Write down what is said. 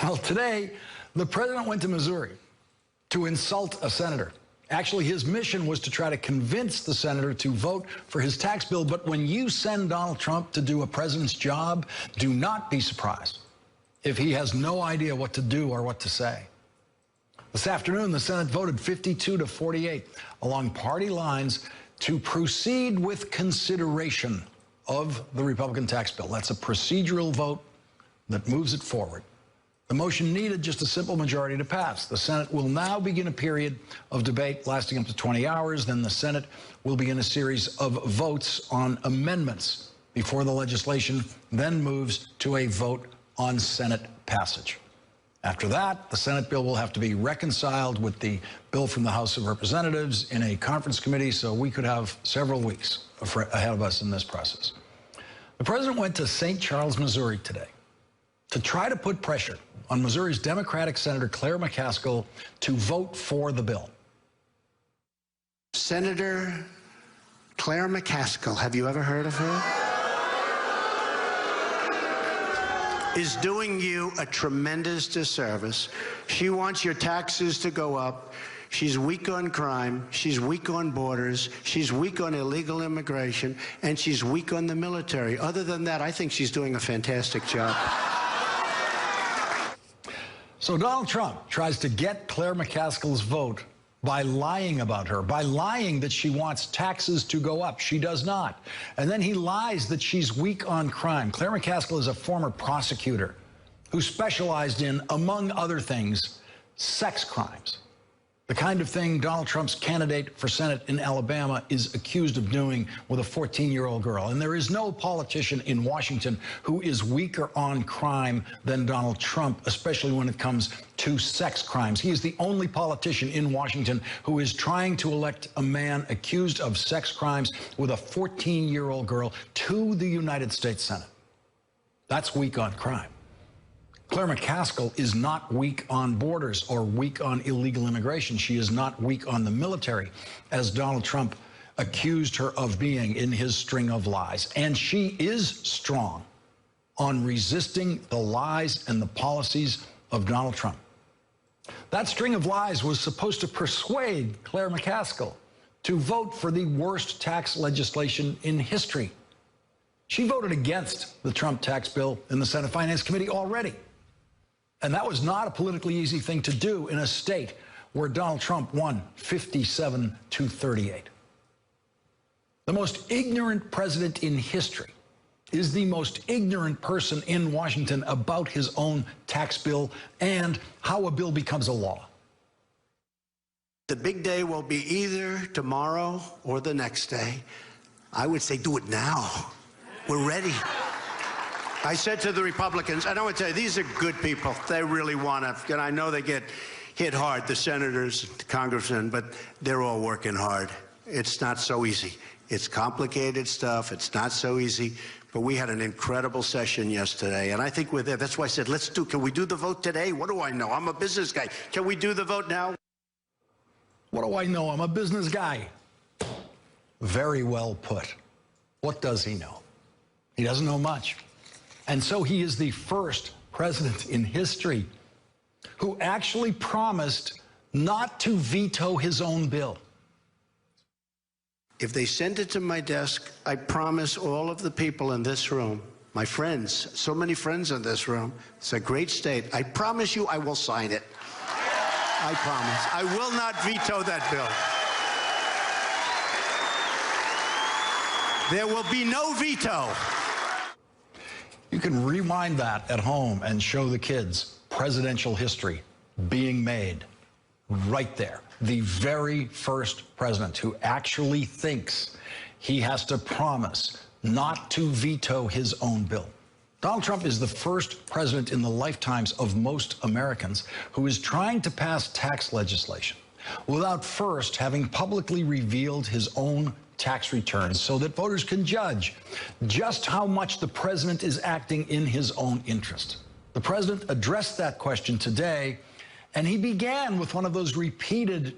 Well, today, the president went to Missouri to insult a senator. Actually, his mission was to try to convince the senator to vote for his tax bill. But when you send Donald Trump to do a president's job, do not be surprised if he has no idea what to do or what to say. This afternoon, the Senate voted 52 to 48 along party lines to proceed with consideration of the Republican tax bill. That's a procedural vote that moves it forward. The motion needed just a simple majority to pass. The Senate will now begin a period of debate lasting up to 20 hours. Then the Senate will begin a series of votes on amendments before the legislation then moves to a vote on Senate passage. After that, the Senate bill will have to be reconciled with the bill from the House of Representatives in a conference committee, so we could have several weeks ahead of us in this process. The president went to St. Charles, Missouri today to try to put pressure on Missouri's Democratic Senator Claire McCaskill to vote for the bill. Senator Claire McCaskill, have you ever heard of her? Is doing you a tremendous disservice. She wants your taxes to go up. She's weak on crime. She's weak on borders. She's weak on illegal immigration. And she's weak on the military. Other than that, I think she's doing a fantastic job. So Donald Trump tries to get Claire McCaskill's vote by lying about her, by lying that she wants taxes to go up. She does not. And then he lies that she's weak on crime. Claire McCaskill is a former prosecutor who specialized in, among other things, sex crimes. The kind of thing Donald Trump's candidate for Senate in Alabama is accused of doing with a 14-year-old girl. And there is no politician in Washington who is weaker on crime than Donald Trump, especially when it comes to sex crimes. He is the only politician in Washington who is trying to elect a man accused of sex crimes with a 14-year-old girl to the United States Senate. That's weak on crime. Claire McCaskill is not weak on borders or weak on illegal immigration. She is not weak on the military, as Donald Trump accused her of being in his string of lies. And she is strong on resisting the lies and the policies of Donald Trump. That string of lies was supposed to persuade Claire McCaskill to vote for the worst tax legislation in history. She voted against the Trump tax bill in the Senate Finance Committee already. And that was not a politically easy thing to do in a state where Donald Trump won 57 to 38. The most ignorant president in history is the most ignorant person in Washington about his own tax bill and how a bill becomes a law. The big day will be either tomorrow or the next day. I would say do it now. We're ready. I said to the Republicans, and I would tell you, these are good people. They really want to, and I know they get hit hard, the senators, the congressmen, but they're all working hard. It's not so easy. It's complicated stuff. It's not so easy. But we had an incredible session yesterday, and I think we're there. That's why I said, can we do the vote today? What do I know? I'm a business guy. Can we do the vote now? What do I know? I'm a business guy. Very well put. What does he know? He doesn't know much. And so he is the first president in history who actually promised not to veto his own bill. If they send it to my desk, I promise all of the people in this room, my friends, so many friends in this room, it's a great state, I promise you I will sign it. I promise. I will not veto that bill. There will be no veto. You can rewind that at home and show the kids presidential history being made right there. The very first president who actually thinks he has to promise not to veto his own bill. Donald Trump is the first president in the lifetimes of most Americans who is trying to pass tax legislation without first having publicly revealed his own tax returns so that voters can judge just how much the president is acting in his own interest. The president addressed that question today, and he began with one of those repeated